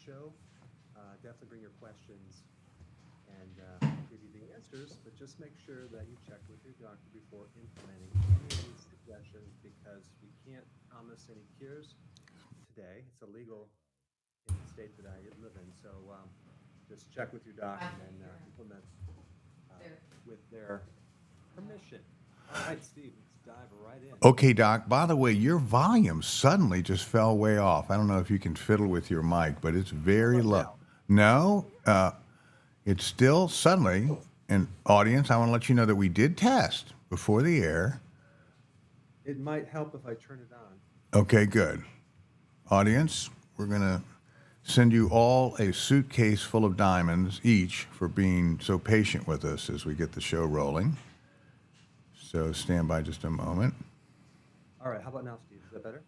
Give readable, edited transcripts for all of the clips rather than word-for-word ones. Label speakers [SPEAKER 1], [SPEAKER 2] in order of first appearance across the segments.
[SPEAKER 1] show. Definitely bring your questions and I'll give you the answers, but just make sure that you check with your doctor before implementing any of these suggestions because we can't promise any cures today. It's illegal in the state that I live in. So just check with your doc and then implement with their permission. All right, Steve, let's dive right in.
[SPEAKER 2] Okay, Doc. By the way, your volume suddenly just fell way off. I don't know if you can fiddle with your mic, but it's
[SPEAKER 1] How
[SPEAKER 2] very
[SPEAKER 1] about
[SPEAKER 2] low.
[SPEAKER 1] now?
[SPEAKER 2] No, it's still suddenly. And audience, I want to let you know that we did test before the air.
[SPEAKER 1] It might help if I turn it on.
[SPEAKER 2] Okay, good. Audience, we're going to send you all a suitcase full of diamonds each for being so patient with us as we get the show rolling. So stand by just a moment.
[SPEAKER 1] All right, how about now, Steve? Is that better?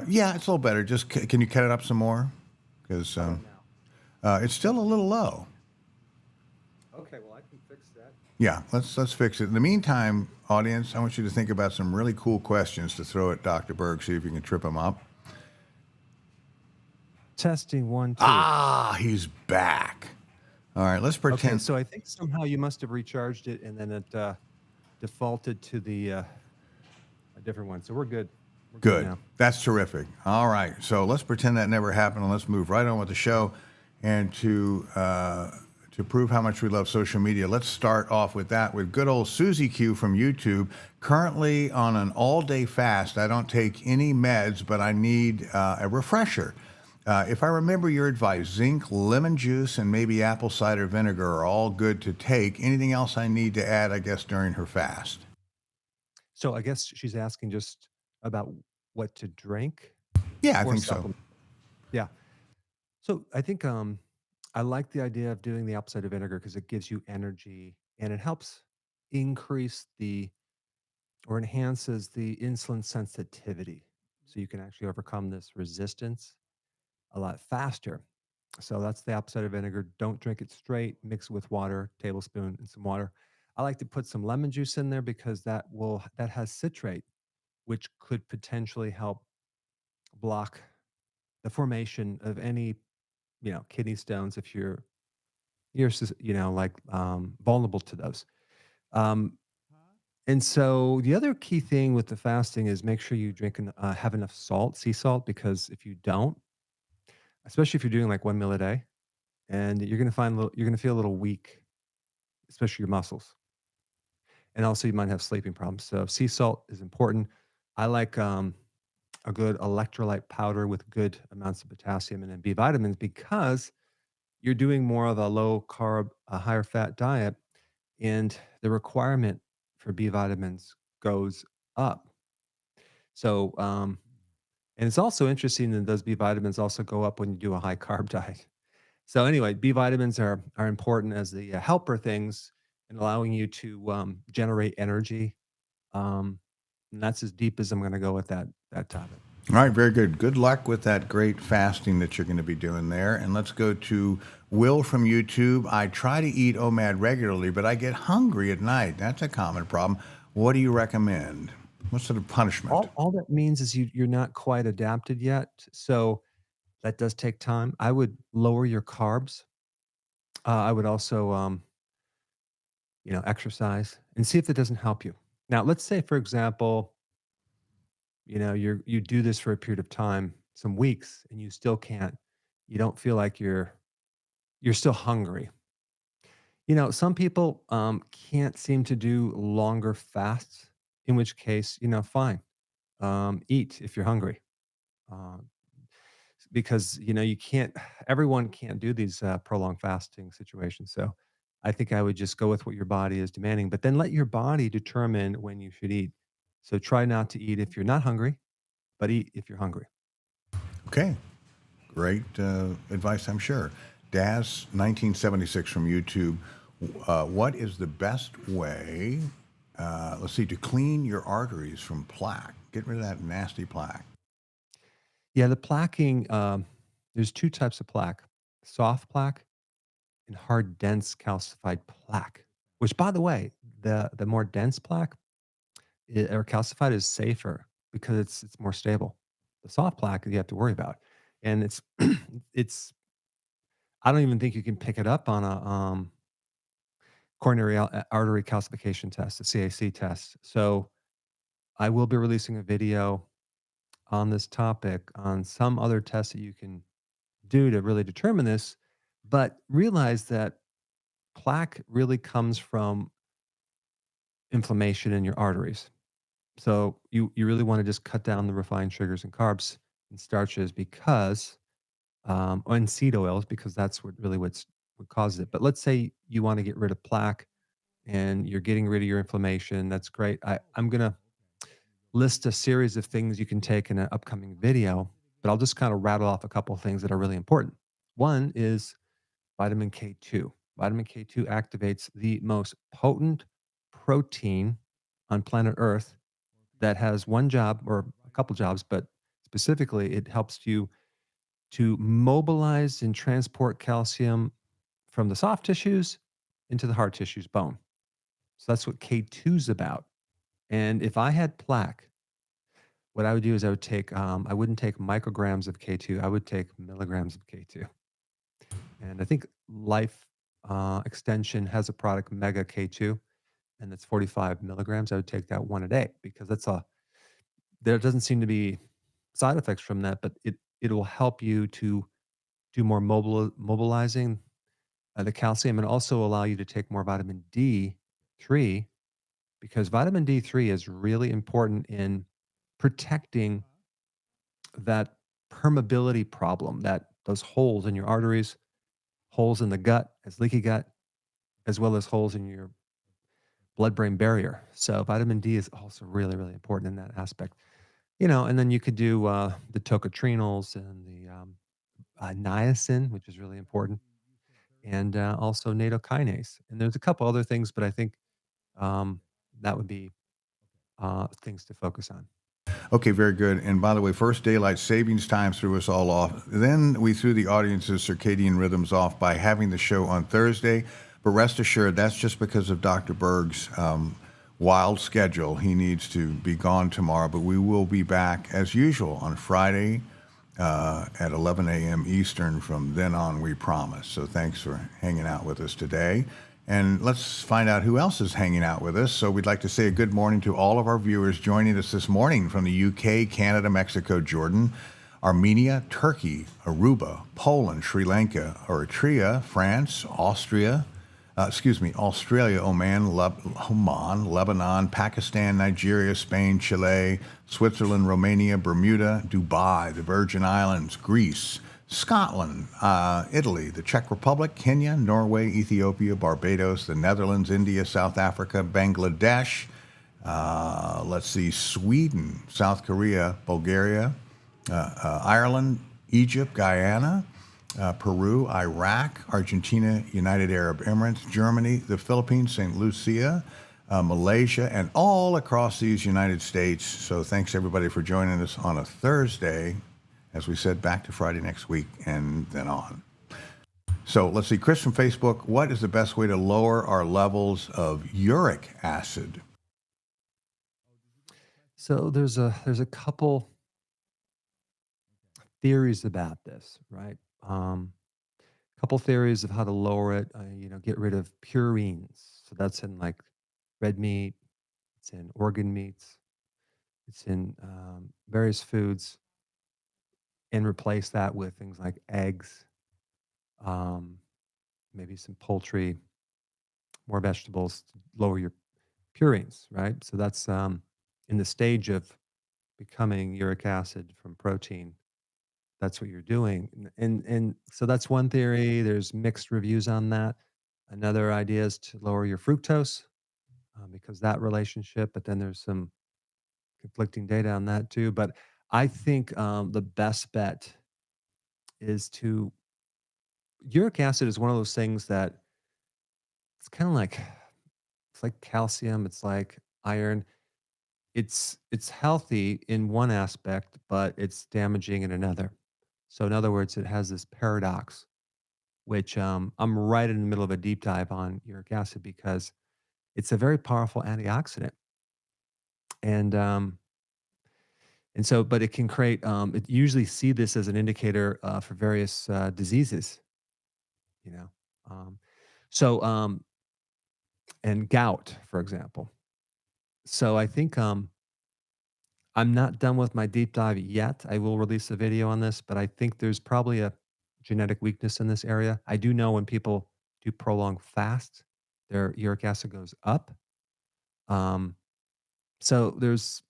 [SPEAKER 2] Yeah, it's a little better. Just can you cut it up some more? Because
[SPEAKER 1] How about now?
[SPEAKER 2] it's still a little low.
[SPEAKER 1] Okay, well, I can fix that.
[SPEAKER 2] Yeah, let's fix it. In the meantime, audience, I want you to think about some really cool questions to throw at Dr. Berg. See if you can trip him up.
[SPEAKER 1] Testing one, two.
[SPEAKER 2] Ah, he's back. All right, let's
[SPEAKER 1] Okay,
[SPEAKER 2] pretend.
[SPEAKER 1] so I think somehow you must have recharged it and then it defaulted to the a different one. So we're good. We're good
[SPEAKER 2] Good.
[SPEAKER 1] now.
[SPEAKER 2] That's terrific. All right, so let's pretend that never happened, and let's move right on with the show. And to prove how much we love social media, let's start off with that with good old Susie Q from YouTube. Currently on an all-day fast. I don't take any meds, but I need a refresher. If I remember your advice, zinc, lemon juice, and maybe apple cider vinegar are all good to take. Anything else I need to add, I guess, during her fast?
[SPEAKER 1] So I guess she's asking just about what to drink
[SPEAKER 2] Yeah, I
[SPEAKER 1] or
[SPEAKER 2] think so.
[SPEAKER 1] supplement. Yeah. So I think I like the idea of doing the apple cider vinegar because it gives you energy and it helps increase the or enhances the insulin sensitivity. So you can actually overcome this resistance a lot faster. So that's the apple cider vinegar. Don't drink it straight. Mix it with water, tablespoon, and some water. I like to put some lemon juice in there because that has citrate, which could potentially help block the formation of any kidney stones if you're vulnerable to those. Um, and so the other key thing with the fasting is make sure you have enough salt, sea salt, because if you don't, especially if you're doing like one meal a day, and you're gonna feel a little weak, especially your muscles. And also you might have sleeping problems. So sea salt is important. I like a good electrolyte powder with good amounts of potassium and then B vitamins because you're doing more of a low carb, a higher fat diet, and the requirement for B vitamins goes up. So, and it's also interesting that those B vitamins also go up when you do a high carb diet. So anyway, B vitamins are important as the helper things in allowing you to generate energy. Um, and that's as deep as I'm going to go with that topic.
[SPEAKER 2] All right, very good. Good luck with that great fasting that you're going to be doing there. And let's go to Will from YouTube. I try to eat OMAD regularly, but I get hungry at night. That's a common problem. What do you recommend? What sort of punishment?
[SPEAKER 1] All that means is you're not quite adapted yet. So that does take time. I would lower your carbs. I would also, exercise and see if that doesn't help you. Now, let's say, for example, you do this for a period of time, some weeks, and you still can't. You don't feel like you're still hungry. Some people can't seem to do longer fasts. In which case, fine, eat if you're hungry. Uh, because you can't everyone can't do these prolonged fasting situations. So I think I would just go with what your body is demanding, but then let your body determine when you should eat. So try not to eat if you're not hungry, but eat if you're hungry.
[SPEAKER 2] Okay, great advice, I'm sure. Daz, 1976 from YouTube. What is the best way, let's see, to clean your arteries from plaque? Get rid of that nasty plaque.
[SPEAKER 1] Yeah, the plaquing, there's two types of plaque: soft plaque and hard dense calcified plaque, which, by the way, the more dense plaque or calcified is safer because it's more stable. The soft plaque you have to worry about, and it's it's I don't even think you can pick it up on a artery calcification test, a CAC test. So I will be releasing a video on this topic on some other tests that you can do to really determine this. But realize that plaque really comes from inflammation in your arteries. So you really want to just cut down the refined sugars and carbs and starches because and seed oils because that's what causes it. But let's say you want to get rid of plaque and you're getting rid of your inflammation. That's great. I'm gonna list a series of things you can take in an upcoming video, but I'll just kind of rattle off a couple of things that are really important. One is vitamin K2. Vitamin K2 activates the most potent protein on planet Earth that has one job or a couple jobs, but specifically, it helps you to mobilize and transport calcium from the soft tissues into the hard tissues, bone. So that's what K2 is about. And if I had plaque, what I would do is I wouldn't take micrograms of K2, I would take milligrams of K2. And I think Life Extension has a product, Mega K2, and it's 45 milligrams. I would take that one a day because there doesn't seem to be side effects from that, but it will help you to do more mobilizing the calcium and also allow you to take more vitamin D3 because vitamin D3 is really important in protecting that permeability problem, that those holes in your arteries, holes in the gut, as leaky gut, as well as holes in your blood-brain barrier. So vitamin D is also really, really important in that aspect. And then you could do the tocotrienols and the niacin, which is really important, and also nattokinase. And there's a couple other things, but I think um, that would be things to focus on.
[SPEAKER 2] Okay, very good. And by the way, first daylight savings time threw us all off. Then we threw the audience's circadian rhythms off by having the show on Thursday. But rest assured, that's just because of Dr. Berg's wild schedule. He needs to be gone tomorrow, but we will be back as usual on Friday at 11 a.m. Eastern. From then on, we promise. So thanks for hanging out with us today. And let's find out who else is hanging out with us. So we'd like to say a good morning to all of our viewers joining us this morning from the UK, Canada, Mexico, Jordan, Armenia, Turkey, Aruba, Poland, Sri Lanka, Eritrea, France, Australia, Oman, Lebanon, Pakistan, Nigeria, Spain, Chile, Switzerland, Romania, Bermuda, Dubai, the Virgin Islands, Greece, Scotland, Italy, the Czech Republic, Kenya, Norway, Ethiopia, Barbados, the Netherlands, India, South Africa, Bangladesh, let's see, Sweden, South Korea, Bulgaria, Ireland, Egypt, Guyana, Peru, Iraq, Argentina, United Arab Emirates, Germany, the Philippines, St. Lucia, Malaysia, and all across these United States. So thanks everybody for joining us on a Thursday. As we said, back to Friday next week and then on. So let's see, Chris from Facebook, what is the best way to lower our levels of uric acid?
[SPEAKER 1] So there's a couple theories about this, right? Couple theories of how to lower it. Get rid of purines. So that's in like red meat. It's in organ meats. It's in various foods, and replace that with things like eggs, um, maybe some poultry, more vegetables to lower your purines. Right. So that's in the stage of becoming uric acid from protein. That's what you're doing. And so that's one theory. There's mixed reviews on that. Another idea is to lower your fructose because that relationship, but then there's some conflicting data on that too. But I think the best bet is to uric acid is one of those things that it's kind of like it's like calcium, it's like iron. It's healthy in one aspect, but it's damaging in another. So in other words, it has this paradox which I'm right in the middle of a deep dive on uric acid because it's a very powerful antioxidant, and but it can create. It usually see this as an indicator for various diseases, you know. Um, so and gout, for example. So I think I'm not done with my deep dive yet. I will release a video on this, but I think there's probably a genetic weakness in this area. I do know when people do prolonged fast, their uric acid goes up. Um, so there's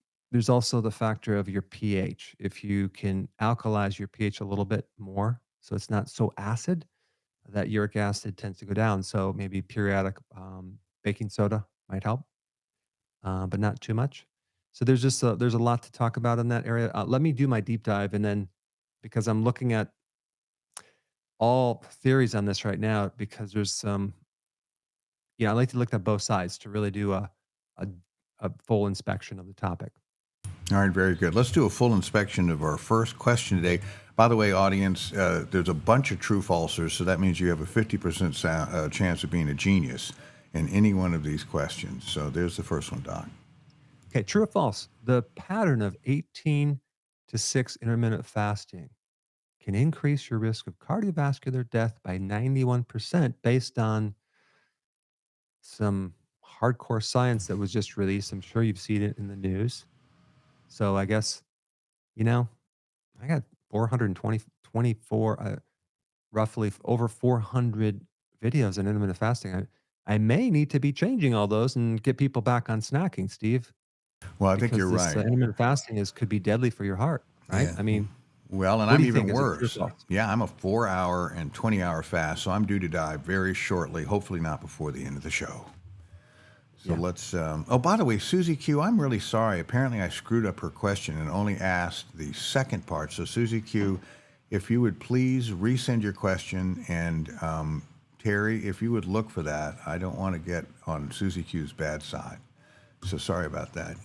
[SPEAKER 1] also the factor of your pH. If you can alkalize your pH a little bit more, so it's not so acid, that uric acid tends to go down. So maybe periodic baking soda might help, but not too much. So there's a lot to talk about in that area. Let me do my deep dive, and then because I'm looking at all theories on this right now, because there's some, I like to look at both sides to really do a, a full inspection of the topic.
[SPEAKER 2] All right, very good. Let's do a full inspection of our first question today. By the way, audience, there's a bunch of true falsers, so that means you have a 50% chance of being a genius in any one of these questions. So there's the first one, Doc.
[SPEAKER 1] Okay, true or false? The pattern of 18 to 6 intermittent fasting can increase your risk of cardiovascular death by 91% based on some hardcore science that was just released. I'm sure you've seen it in the news. So I guess, you know, I got 420, 24, roughly over 400 videos on intermittent fasting. I may need to be changing all those and get people back on snacking, Steve,
[SPEAKER 2] Well, I think
[SPEAKER 1] because
[SPEAKER 2] you're
[SPEAKER 1] this
[SPEAKER 2] right.
[SPEAKER 1] intermittent fasting could be deadly for your heart, right?
[SPEAKER 2] Yeah.
[SPEAKER 1] I mean,
[SPEAKER 2] Well, and
[SPEAKER 1] what do
[SPEAKER 2] I'm
[SPEAKER 1] you think?
[SPEAKER 2] even
[SPEAKER 1] Is it true or
[SPEAKER 2] worse.
[SPEAKER 1] false?
[SPEAKER 2] Yeah, I'm a 4 hour and 20-hour fast, so I'm due to die very shortly, hopefully not before the end of the show. So
[SPEAKER 1] Yeah.
[SPEAKER 2] let's. Oh, by the way, Susie Q, I'm really sorry. Apparently, I screwed up her question and only asked the second part. So, Susie Q, if you would please resend your question, and Terry, if you would look for that, I don't want to get on Susie Q's bad side. So sorry about that.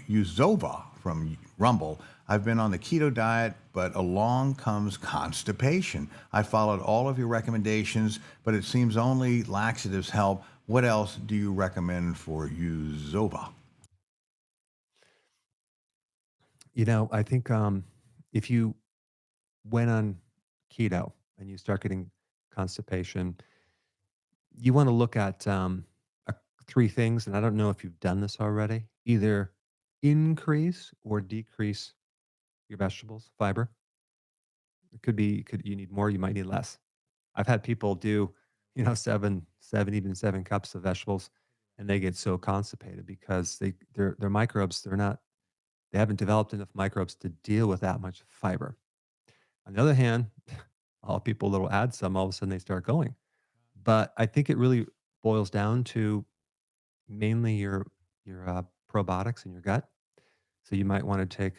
[SPEAKER 2] Uzova from Rumble. I've been on the keto diet, but along comes constipation. I followed all of your recommendations, but it seems only laxatives help. What else do you recommend for Uzova?
[SPEAKER 1] I think if you went on keto and you start getting constipation, you want to look at three things. And I don't know if you've done this already. Either increase or decrease your vegetables, fiber. It could you need more, you might need less. I've had people do, even 7 cups of vegetables, and they get so constipated because their microbes, they haven't developed enough microbes to deal with that much fiber. On the other hand, all people that'll add some, all of a sudden they start going. But I think it really boils down to mainly your probiotics in your gut. So you might want to take.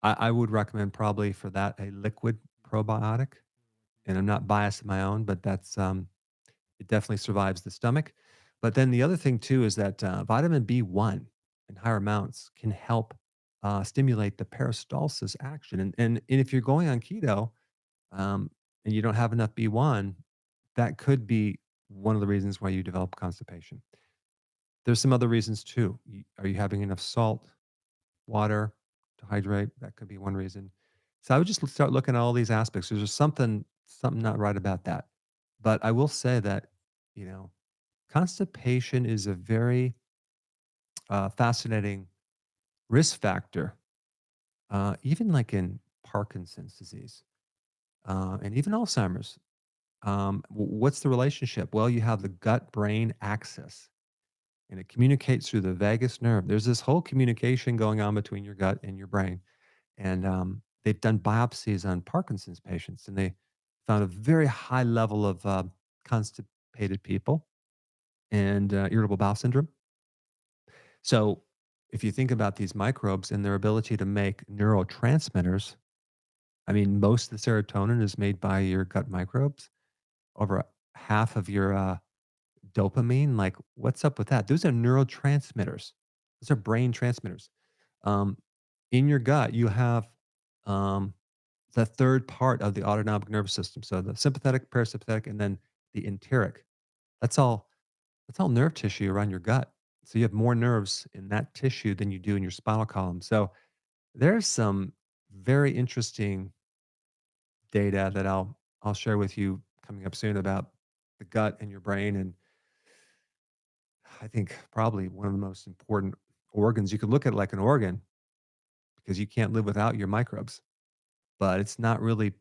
[SPEAKER 1] I would recommend probably for that a liquid probiotic, and I'm not biased in my own, but it definitely survives the stomach. But then the other thing too is that vitamin B1 in higher amounts can help stimulate the peristalsis action. And if you're going on keto and you don't have enough B1, that could be one of the reasons why you develop constipation. There's some other reasons too. Are you having enough salt, water to hydrate? That could be one reason. So I would just start looking at all these aspects. There's just something not right about that. But I will say that, you know, constipation is a very fascinating risk factor, even like in Parkinson's disease and even Alzheimer's. What's the relationship? Well, you have the gut brain axis and it communicates through the vagus nerve. There's this whole communication going on between your gut and your brain. And they've done biopsies on Parkinson's patients and they found a very high level of constipated people and irritable bowel syndrome. So, if you think about these microbes and their ability to make neurotransmitters, I mean, most of the serotonin is made by your gut microbes. Over half of your dopamine, like, what's up with that? Those are neurotransmitters. Those are brain transmitters. Um, in your gut, you have um, the third part of the autonomic nervous system. So the sympathetic, parasympathetic, and then the enteric. That's all. That's all nerve tissue around your gut. So you have more nerves in that tissue than you do in your spinal column. So there's some very interesting data that I'll I'll share with you coming up soon about the gut and your brain. And I think probably one of the most important organs. You could look at it like an organ because you can't live without your microbes, but it's not really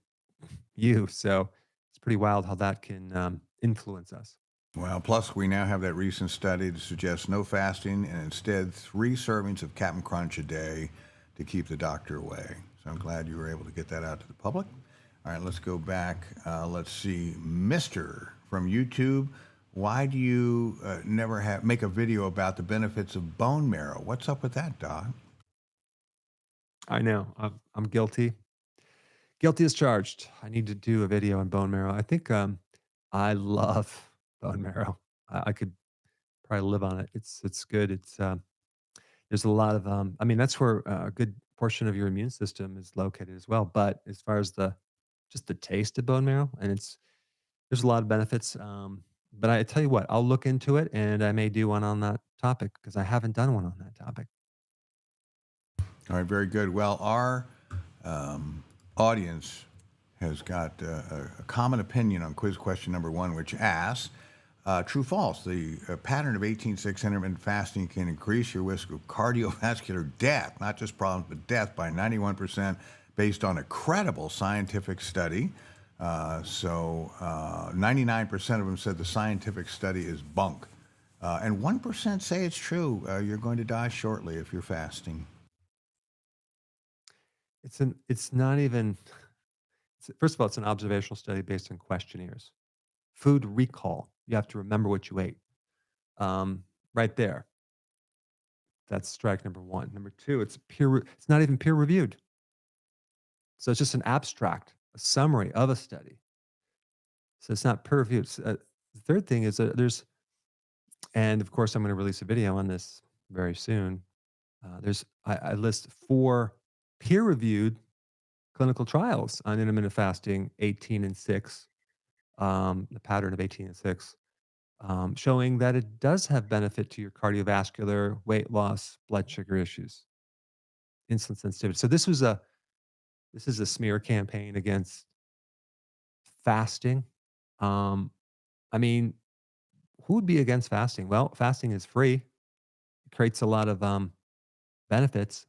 [SPEAKER 1] you. So it's pretty wild how that can influence us.
[SPEAKER 2] Well, plus we now have that recent study to suggest no fasting and instead 3 servings of Captain Crunch a day to keep the doctor away. So I'm glad you were able to get that out to the public. All right, let's go back. Let's see, Mister from YouTube. Why do you never make a video about the benefits of bone marrow? What's up with that, Doc?
[SPEAKER 1] I know I'm guilty. Guilty as charged. I need to do a video on bone marrow. I think I love bone marrow. I could probably live on it. It's good. There's a lot of I mean that's where a good portion of your immune system is located as well. But as far as the taste of bone marrow, and there's a lot of benefits. But I tell you what, I'll look into it, and I may do one on that topic because I haven't done one on that topic.
[SPEAKER 2] All right, very good. Well, our audience has got a common opinion on quiz question number 1, which asks, true false, the pattern of 18-6 intermittent fasting can increase your risk of cardiovascular death, not just problems, but death by 91% based on a credible scientific study. 99% of them said the scientific study is bunk. And 1% say it's true. You're going to die shortly if you're fasting.
[SPEAKER 1] It's not even first of all, it's an observational study based on questionnaires. Food recall. You have to remember what you ate. Right there. That's strike number one. Number two, it's not even peer reviewed. So it's just an abstract, a summary of a study. So it's not peer reviewed. The third thing is that and of course, I'm going to release a video on this very soon. I list 4 peer reviewed clinical trials on intermittent fasting, 18 and 6, the pattern of 18 and 6, showing that it does have benefit to your cardiovascular, weight loss, blood sugar issues, insulin sensitivity. So this is a smear campaign against fasting. Um, I mean, who would be against fasting? Well, fasting is free. It creates a lot of benefits,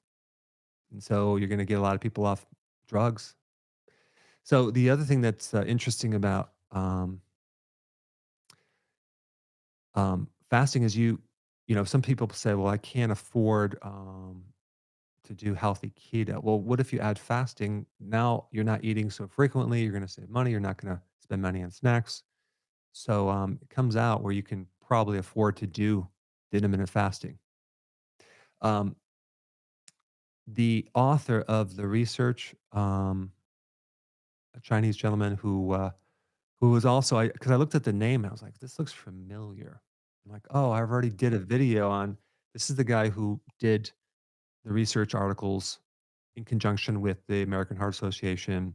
[SPEAKER 1] and so you're going to get a lot of people off drugs. So the other thing that's interesting about fasting is some people say, well, I can't afford to do healthy keto. Well, what if you add fasting? Now you're not eating so frequently. You're going to save money. You're not going to spend money on snacks. So it comes out where you can probably afford to do the intermittent fasting. Um, the author of the research, a Chinese gentleman who was also because I looked at the name and I was like, this looks familiar. I'm like, oh, I've already did a video on. This is the guy who did the research articles in conjunction with the American Heart Association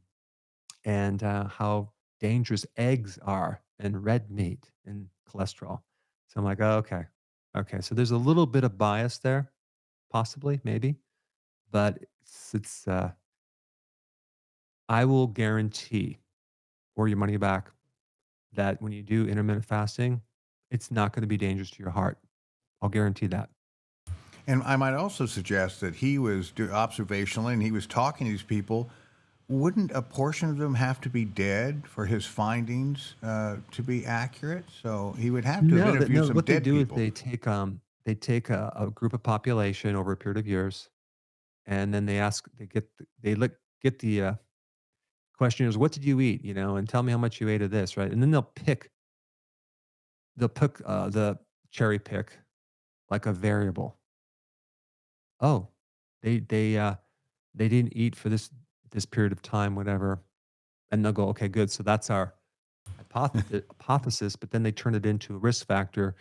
[SPEAKER 1] and how dangerous eggs are and red meat and cholesterol. So I'm like, oh, okay. Okay. So there's a little bit of bias there, possibly, maybe, but I will guarantee or your money back that when you do intermittent fasting, it's not going to be dangerous to your heart. I'll guarantee that.
[SPEAKER 2] And I might also suggest that he was observationally and he was talking to these people. Wouldn't a portion of them have to be dead for his findings to be accurate? So he would have to have interviewed
[SPEAKER 1] No.
[SPEAKER 2] some
[SPEAKER 1] What they
[SPEAKER 2] dead
[SPEAKER 1] do is
[SPEAKER 2] people.
[SPEAKER 1] they take a group of population over a period of years, and then get the questionnaires. What did you eat? And tell me how much you ate of this, right? And then they'll pick the cherry pick like a variable. Oh, they didn't eat for this period of time, whatever, and they'll go, okay, good. So that's our hypothesis, but then they turn it into a risk factor.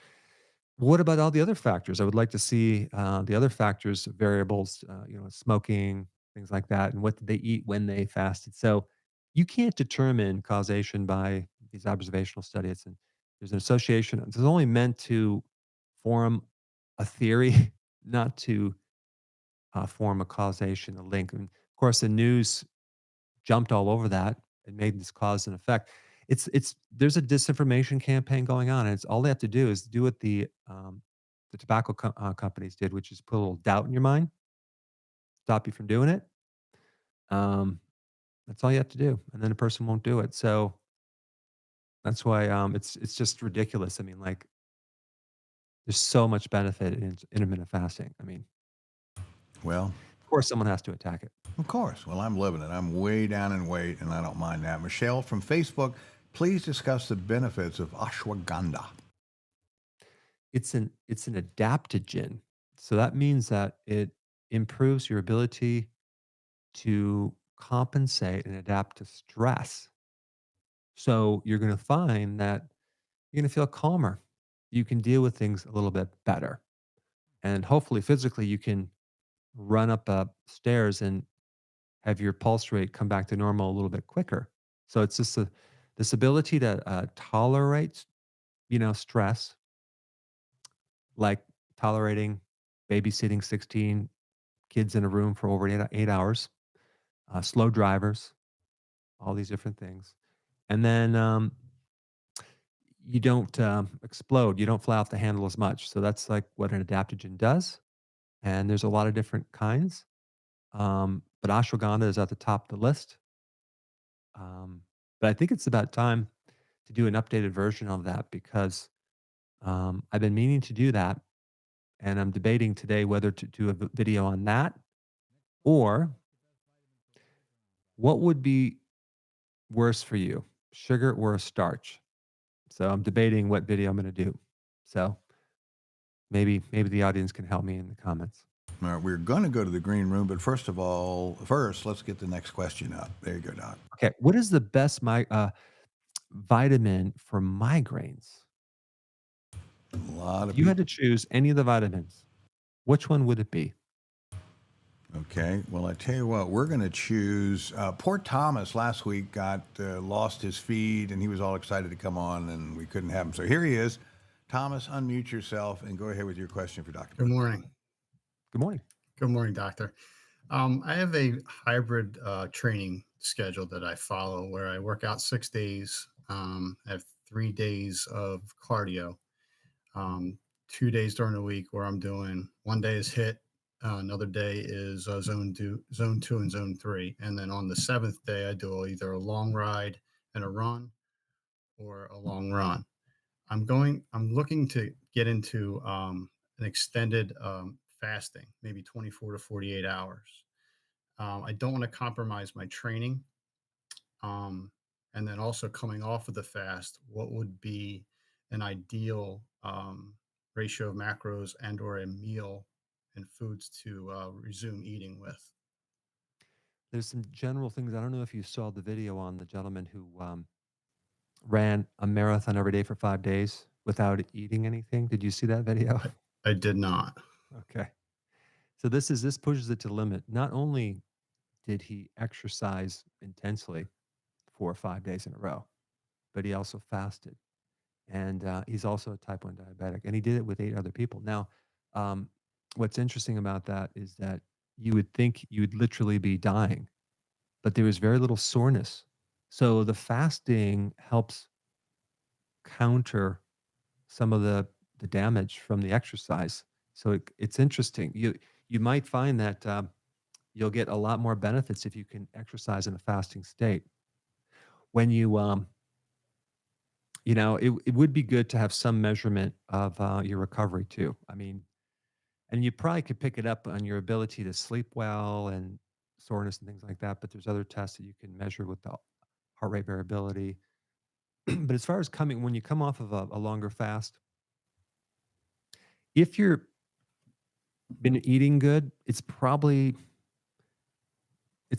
[SPEAKER 1] What about all the other factors? I would like to see the other factors, variables, smoking, things like that, and what did they eat when they fasted. So you can't determine causation by these observational studies. And there's an association. It's only meant to form a theory, not to form a causation, a link. And of course, the news jumped all over that. and made this cause and effect. It's there's a disinformation campaign going on, and it's all they have to do is do what the tobacco companies did, which is put a little doubt in your mind, stop you from doing it. Um, that's all you have to do, and then a person won't do it. So that's why it's just ridiculous. I mean, like, there's so much benefit in intermittent fasting. I mean,
[SPEAKER 2] Well,
[SPEAKER 1] of course, someone has to attack it.
[SPEAKER 2] of course. Well, I'm living it. I'm way down in weight, and I don't mind that. Michelle from Facebook, please discuss the benefits of ashwagandha.
[SPEAKER 1] It's an adaptogen, so that means that it improves your ability to compensate and adapt to stress. So you're going to find that you're going to feel calmer. You can deal with things a little bit better, and hopefully, physically, you can run up stairs and have your pulse rate come back to normal a little bit quicker. So it's just this ability to tolerate, stress, like tolerating babysitting 16 kids in a room for over 8 hours, slow drivers, all these different things. And then you don't explode, you don't fly off the handle as much. So that's like what an adaptogen does. And there's a lot of different kinds. But ashwagandha is at the top of the list. But I think it's about time to do an updated version of that because I've been meaning to do that. And I'm debating today whether to do a video on that or what would be worse for you, sugar or a starch? So I'm debating what video I'm going to do. So maybe the audience can help me in the comments.
[SPEAKER 2] All right, we're going to go to the green room, but first, let's get the next question up. There you go, Doc.
[SPEAKER 1] Okay, what is the best vitamin for migraines?
[SPEAKER 2] A lot
[SPEAKER 1] If
[SPEAKER 2] of
[SPEAKER 1] you had
[SPEAKER 2] people.
[SPEAKER 1] to choose any of the vitamins, which one would it be?
[SPEAKER 2] Okay. Well, I tell you what, we're going to choose. Poor Thomas last week got lost his feed, and he was all excited to come on, and we couldn't have him. So here he is. Thomas, unmute yourself and go ahead with your question for Dr.
[SPEAKER 3] Good
[SPEAKER 2] Berg.
[SPEAKER 3] morning.
[SPEAKER 1] Good morning.
[SPEAKER 3] Good morning, doctor. I have a hybrid training schedule that I follow where I work out 6 days, have 3 days of cardio, um, 2 days during the week where I'm doing one day is hit, another day is zone two and zone three. And then on the seventh day, I do either a long ride and a run or a long run. I'm looking to get into an extended fasting, maybe 24 to 48 hours. I don't want to compromise my training. Um, and then also coming off of the fast, what would be an ideal ratio of macros and or a meal and foods to resume eating with?
[SPEAKER 1] There's some general things. I don't know if you saw the video on the gentleman who ran a marathon every day for 5 days without eating anything. Did you see that video?
[SPEAKER 3] I did not.
[SPEAKER 1] Okay. So this pushes it to the limit. Not only did he exercise intensely for 5 days in a row, but he also fasted, and he's also a type 1 diabetic, and he did it with 8 other people. Now, um, what's interesting about that is that you would think you would literally be dying, but there was very little soreness. So the fasting helps counter some of the damage from the exercise. So it's interesting. You might find that you'll get a lot more benefits if you can exercise in a fasting state. When it would be good to have some measurement of your recovery too. I mean, and you probably could pick it up on your ability to sleep well and soreness and things like that. But there's other tests that you can measure with the heart rate variability. But as far as when you come off of a longer fast, if you're been eating good, it's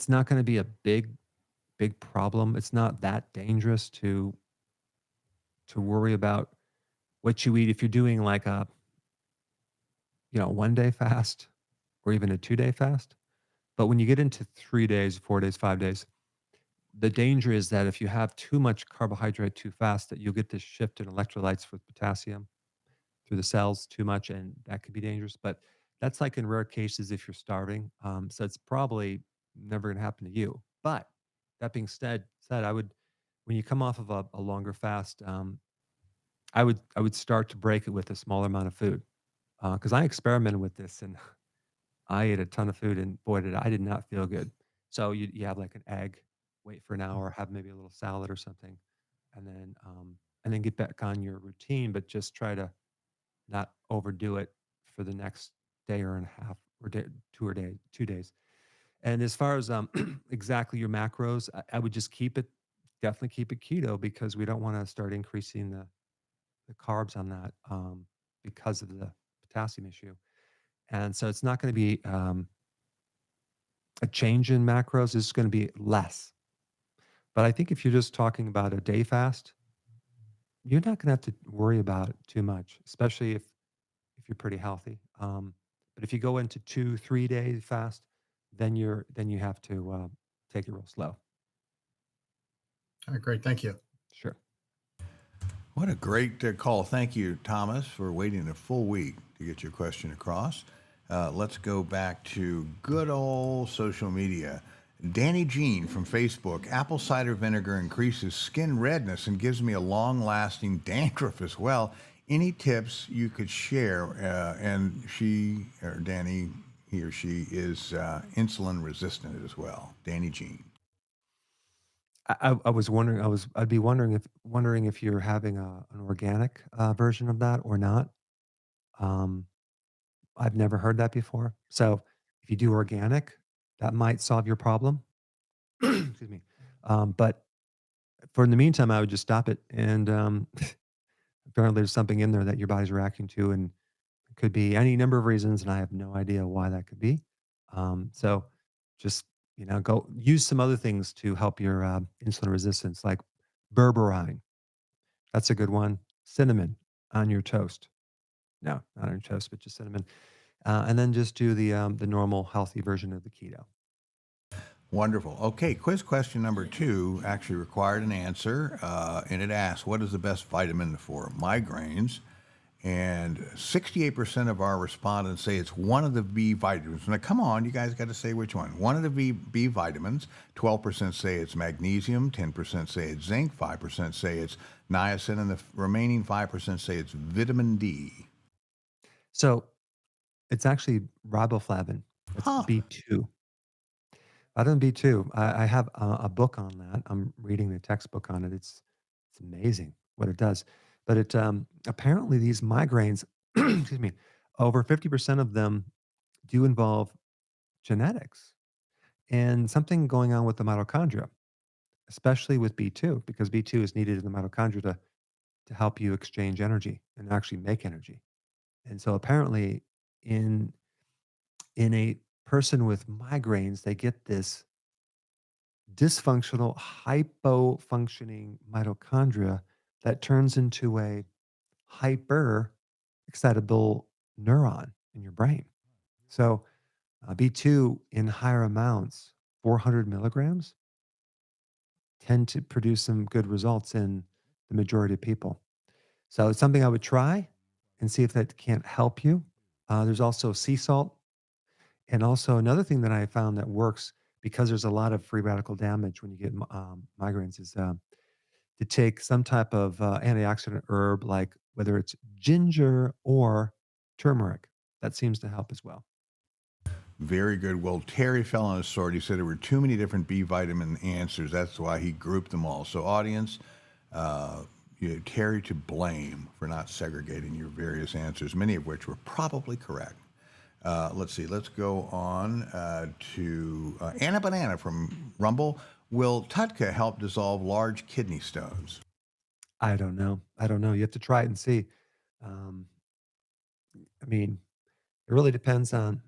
[SPEAKER 1] not going to be a big problem. It's not that dangerous to worry about what you eat if you're doing like a 1 day fast or even a 2 day fast. But when you get into 3 days, 4 days, 5 days, the danger is that if you have too much carbohydrate too fast, that you'll get this shift in electrolytes with potassium through the cells too much, and that could be dangerous. But that's like in rare cases if you're starving. So it's probably never going to happen to you. But That being said, I would when you come off of a longer fast, I would start to break it with a smaller amount of food, because I experimented with this and I ate a ton of food and boy, did I did not feel good. So you have like an egg, wait for an hour, have maybe a little salad or something, and then get back on your routine, but just try to not overdo it for the next day or and a half or day, 2 days. And as far as exactly your macros, I would just definitely keep it keto because we don't want to start increasing the carbs on that because of the potassium issue. And so it's not going to be a change in macros, it's going to be less. But I think if you're just talking about a day fast, you're not going to have to worry about it too much, especially if you're pretty healthy. But if you go into 2, 3 day fast, then you have to take it real slow.
[SPEAKER 3] All right, great. Thank you.
[SPEAKER 1] Sure.
[SPEAKER 2] What a great call. Thank you, Thomas, for waiting a full week to get your question across. Let's go back to good old social media. Danny Jean from Facebook. Apple cider vinegar increases skin redness and gives me a long lasting dandruff as well. Any tips you could share? And she, or Danny, he or she, is insulin resistant as well. Danny Jean.
[SPEAKER 1] I was wondering. I'd be wondering if you're having an organic version of that or not. Um, I've never heard that before. So if you do organic, that might solve your problem. Excuse me. But for in the meantime, I would just stop it. And apparently, there's something in there that your body's reacting to, and it could be any number of reasons, and I have no idea why that could be. So just go use some other things to help your insulin resistance, like berberine. That's a good one. Cinnamon on your toast. No, not on your toast, but just cinnamon. And then just do the normal healthy version of the keto.
[SPEAKER 2] Wonderful. Okay, quiz question number 2 actually required an answer, and it asked, "What is the best vitamin for migraines?" And 68% of our respondents say it's one of the B vitamins. Now, come on, you guys got to say which one. One of the B vitamins. 12% say it's magnesium. 10% say it's zinc. 5% say it's niacin, and the remaining 5% say it's vitamin D.
[SPEAKER 1] So it's actually riboflavin. That's
[SPEAKER 2] Huh.
[SPEAKER 1] B2. Vitamin B2. I have a book on that. I'm reading the textbook on it. It's amazing what it does. But it apparently these migraines, excuse me, over 50% of them do involve genetics and something going on with the mitochondria, especially with B2, because B2 is needed in the mitochondria to help you exchange energy and actually make energy. And so apparently in in a person with migraines, they get this dysfunctional, hypo-functioning mitochondria that turns into a hyper excitable neuron in your brain. So B2 in higher amounts, 400 milligrams, tend to produce some good results in the majority of people. So it's something I would try and see if that can't help you. There's also sea salt. And also another thing that I found that works because there's a lot of free radical damage when you get migraines is to take some type of antioxidant herb, like whether it's ginger or turmeric. That seems to help as well.
[SPEAKER 2] Very good. Well, Terry fell on his sword. He said there were too many different B vitamin answers. That's why he grouped them all. So, audience, uh, Terry to blame for not segregating your various answers, many of which were probably correct. Let's see. Let's go on to Anna Banana from Rumble. Will TUDCA help dissolve large kidney stones?
[SPEAKER 1] I don't know. I don't know. You have to try it and see. Um, I mean, it really depends on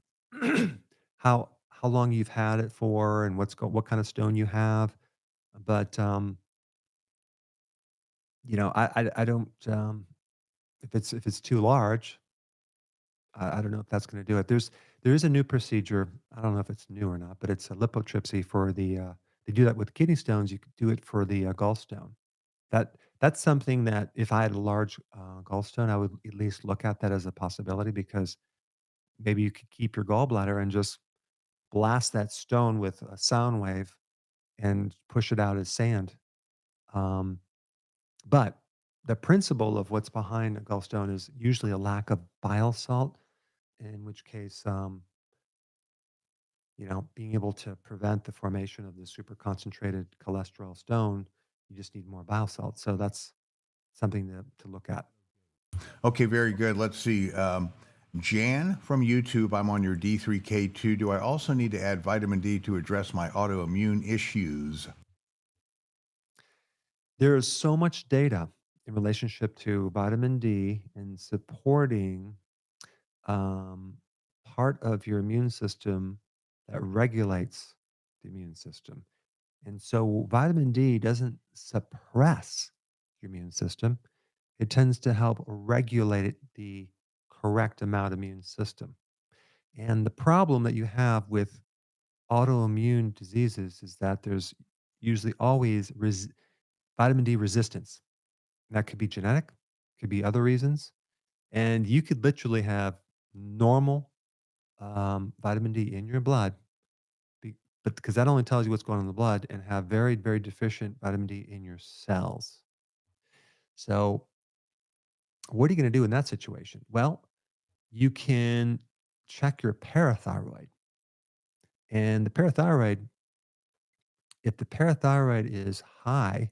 [SPEAKER 1] how long you've had it for and what kind of stone you have. But I don't. If it's too large, I don't know if that's going to do it. There is a new procedure. I don't know if it's new or not, but it's a lipotrypsy for the. They do that with kidney stones. You could do it for the gallstone. That's something that if I had a large gallstone, I would at least look at that as a possibility because maybe you could keep your gallbladder and just blast that stone with a sound wave and push it out as sand. Um, but the principle of what's behind a gallstone is usually a lack of bile salt, in which case, being able to prevent the formation of the super concentrated cholesterol stone, you just need more bile salt. So that's something to look at.
[SPEAKER 2] Okay, very good. Let's see. Jan from YouTube, I'm on your D3K2. Do I also need to add vitamin D to address my autoimmune issues?
[SPEAKER 1] There is so much data in relationship to vitamin D and supporting um, part of your immune system that regulates the immune system. And so vitamin D doesn't suppress your immune system. It tends to help regulate the correct amount of immune system. And the problem that you have with autoimmune diseases is that there's usually always vitamin D resistance. That could be genetic, could be other reasons. And you could literally have normal vitamin D in your blood, but because that only tells you what's going on in the blood, and have very, very deficient vitamin D in your cells. So, what are you going to do in that situation? Well, you can check your parathyroid. And the parathyroid, if the parathyroid is high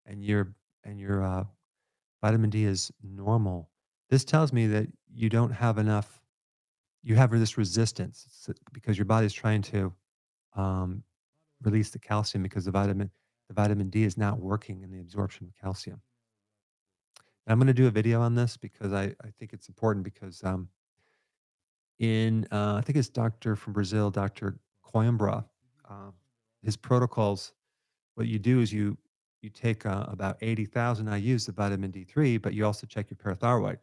[SPEAKER 1] and your vitamin D is normal, this tells me that you don't have enough. You have this resistance because your body is trying to um, release the calcium because the vitamin D is not working in the absorption of calcium. And I'm going to do a video on this because I think it's important because I think it's Doctor from Brazil, Doctor Coimbra, uh, his protocols. What you do is you take about 80,000 IU's of vitamin D3, but you also check your parathyroid,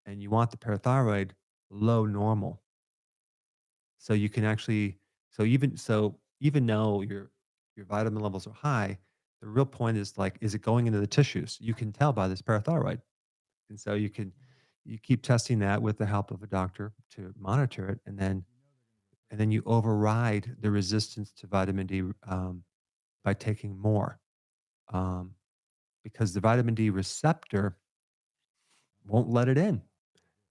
[SPEAKER 1] and you want the parathyroid low normal. So you can actually even though your vitamin levels are high, the real point is like, is it going into the tissues? You can tell by this parathyroid. And so you keep testing that with the help of a doctor to monitor it, and then you override the resistance to vitamin D by taking more, um, because the vitamin D receptor won't let it in.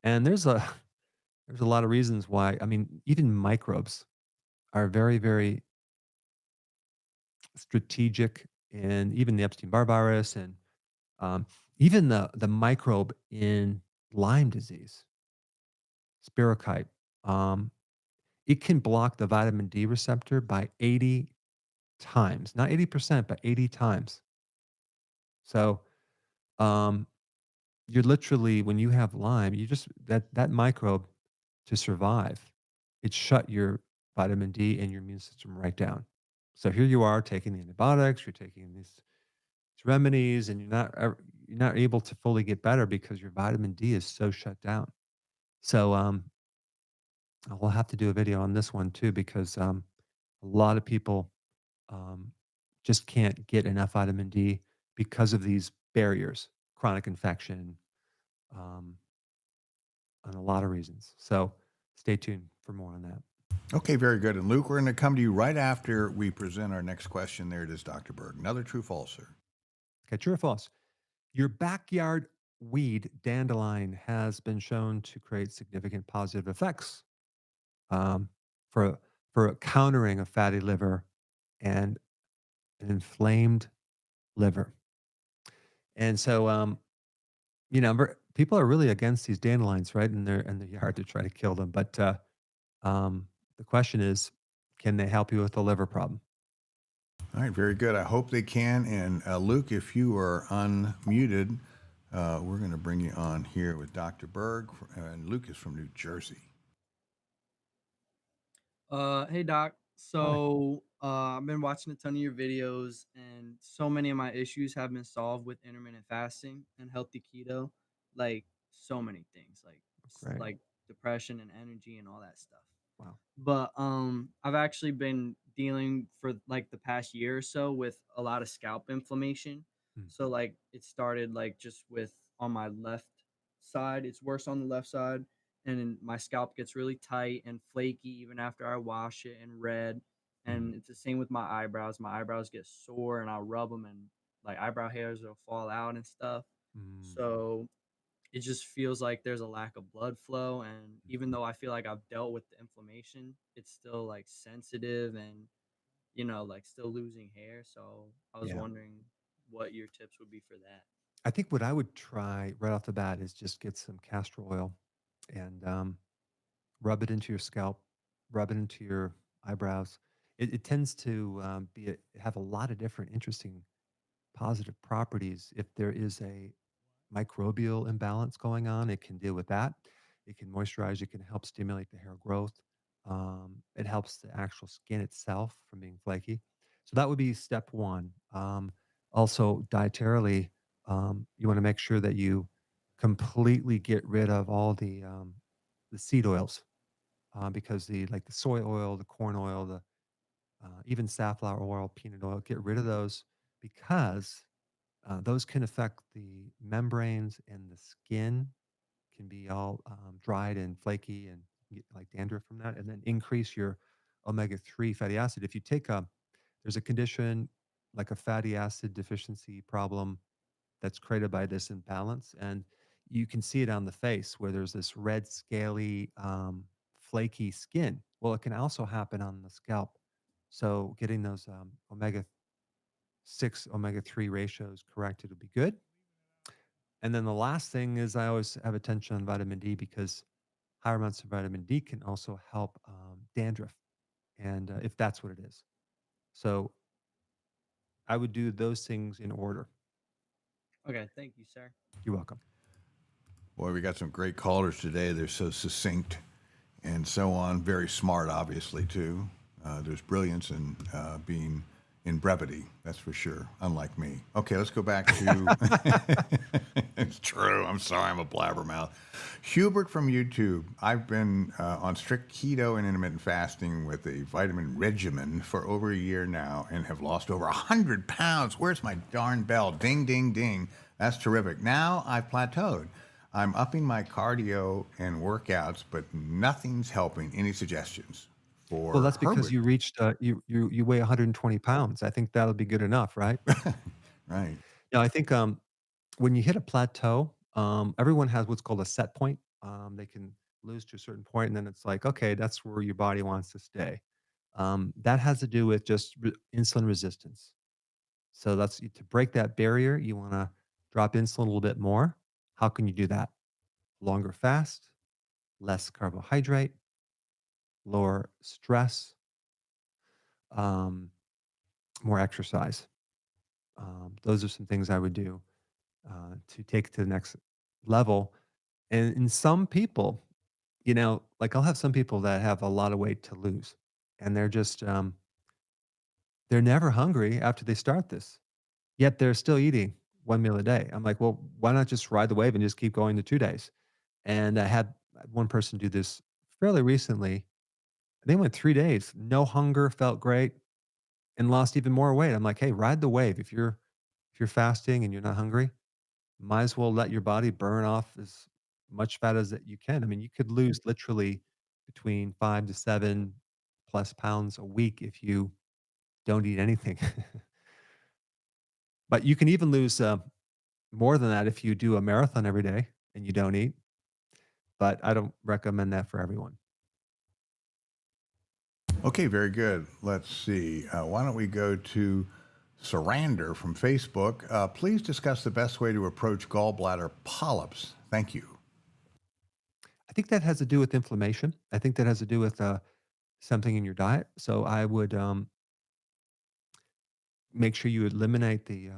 [SPEAKER 1] And there's a lot of reasons why. I mean, even microbes are very, very strategic, and even the Epstein-Barr virus, and um, even the microbe in Lyme disease, spirochete, um, it can block the vitamin D receptor by 80 times, not 80%, but 80 times. So um, you're literally, when you have Lyme, you just that microbe, to survive, it shut your vitamin D and your immune system right down. So here you are taking the antibiotics, you're taking these remedies, and you're not able to fully get better because your vitamin D is so shut down. So we'll have to do a video on this one too because a lot of people um, just can't get enough vitamin D because of these barriers, chronic infection, um, and a lot of reasons. So stay tuned for more on that.
[SPEAKER 2] Okay, very good. And Luke, we're going to come to you right after we present our next question. There it is, Dr. Berg. Another true false, sir.
[SPEAKER 1] Okay, true or false? Your backyard weed, dandelion, has been shown to create significant positive effects um, for countering a fatty liver and an inflamed liver. And so, people are really against these dandelions, right, in their yard to try to kill them. But the question is, can they help you with the liver problem?
[SPEAKER 2] All right, very good. I hope they can. And Luke, if you are unmuted, we're going to bring you on here with Dr. Berg. And Luke is from New Jersey.
[SPEAKER 4] Hey Doc.
[SPEAKER 1] Hi.
[SPEAKER 4] I've been watching a ton of your videos, and so many of my issues have been solved with intermittent fasting and healthy keto. Like so many things,
[SPEAKER 1] Great.
[SPEAKER 4] like depression and energy and all that stuff.
[SPEAKER 1] Wow.
[SPEAKER 4] But I've actually been dealing for like the past year or so with a lot of scalp inflammation.
[SPEAKER 1] Mm.
[SPEAKER 4] So like it started like just with on my left side. It's worse on the left side, and then my scalp gets really tight and flaky even after I wash it and red. And it's the same with my eyebrows. My eyebrows get sore and I'll rub them and like eyebrow hairs will fall out and stuff.
[SPEAKER 1] Mm,
[SPEAKER 4] So it just feels like there's a lack of blood flow. And even
[SPEAKER 1] mhm.
[SPEAKER 4] though I feel like I've dealt with the inflammation, it's still like sensitive and, like still losing hair. So I was
[SPEAKER 1] Yeah.
[SPEAKER 4] wondering what your tips would be for that.
[SPEAKER 1] I think what I would try right off the bat is just get some castor oil and rub it into your scalp, rub it into your eyebrows. It tends to have a lot of different interesting positive properties. If there is a microbial imbalance going on, it can deal with that. It can moisturize, it can help stimulate the hair growth. It helps the actual skin itself from being flaky. So that would be step one. Also, dietarily, you want to make sure that you completely get rid of all the seed oils because the soy oil, the corn oil, the even safflower oil, peanut oil, get rid of those because those can affect the membranes and the skin can be all dried and flaky and get like dandruff from that, and then increase your omega-3 fatty acid. If you take there's a condition like a fatty acid deficiency problem that's created by this imbalance, and you can see it on the face where there's this red, scaly, flaky skin. Well, it can also happen on the scalp. So getting those omega-6, omega-3 ratios corrected would be good. And then the last thing is I always have attention on vitamin D because higher amounts of vitamin D can also help dandruff, and if that's what it is. So I would do those things in order.
[SPEAKER 4] Okay. Thank you, sir.
[SPEAKER 1] You're welcome.
[SPEAKER 2] Boy, we got some great callers today. They're so succinct and so on. Very smart, obviously, too. There's brilliance in being in brevity, that's for sure, unlike me. Okay, let's go back to. It's true. I'm sorry, I'm a blabbermouth. Hubert from YouTube. I've been on strict keto and intermittent fasting with a vitamin regimen for over a year now and have lost over 100 pounds. Where's my darn bell? Ding, ding, ding. That's terrific. Now I've plateaued. I'm upping my cardio and workouts, but nothing's helping. Any suggestions
[SPEAKER 1] Well,
[SPEAKER 2] for
[SPEAKER 1] that's because
[SPEAKER 2] Herbert?
[SPEAKER 1] you reached you weigh 120 pounds. I think that'll be good enough, right?
[SPEAKER 2] Right.
[SPEAKER 1] Yeah, I think when you hit a plateau, everyone has what's called a set point. They can lose to a certain point, and then it's like, okay, that's where your body wants to stay. That has to do with just insulin resistance. So that's to break that barrier. You want to drop insulin a little bit more. How can you do that? Longer fast, less carbohydrate, lower stress, um, more exercise. Those are some things I would do to take it to the next level. And in some people, like I'll have some people that have a lot of weight to lose, and they're never hungry after they start this. Yet they're still eating one meal a day. I'm like, well, why not just ride the wave and just keep going to 2 days? And I had one person do this fairly recently. They went 3 days, no hunger, felt great, and lost even more weight. I'm like, hey, ride the wave. If you're fasting and you're not hungry, might as well let your body burn off as much fat as that you can. I mean, you could lose literally between 5 to 7 plus pounds a week if you don't eat anything. But you can even lose more than that if you do a marathon every day and you don't eat. But I don't recommend that for everyone.
[SPEAKER 2] Okay, very good. Let's see. Why don't we go to Sarander from Facebook? Please discuss the best way to approach gallbladder polyps. Thank you.
[SPEAKER 1] I think that has to do with inflammation. I think that has to do with something in your diet. So I would make sure you eliminate the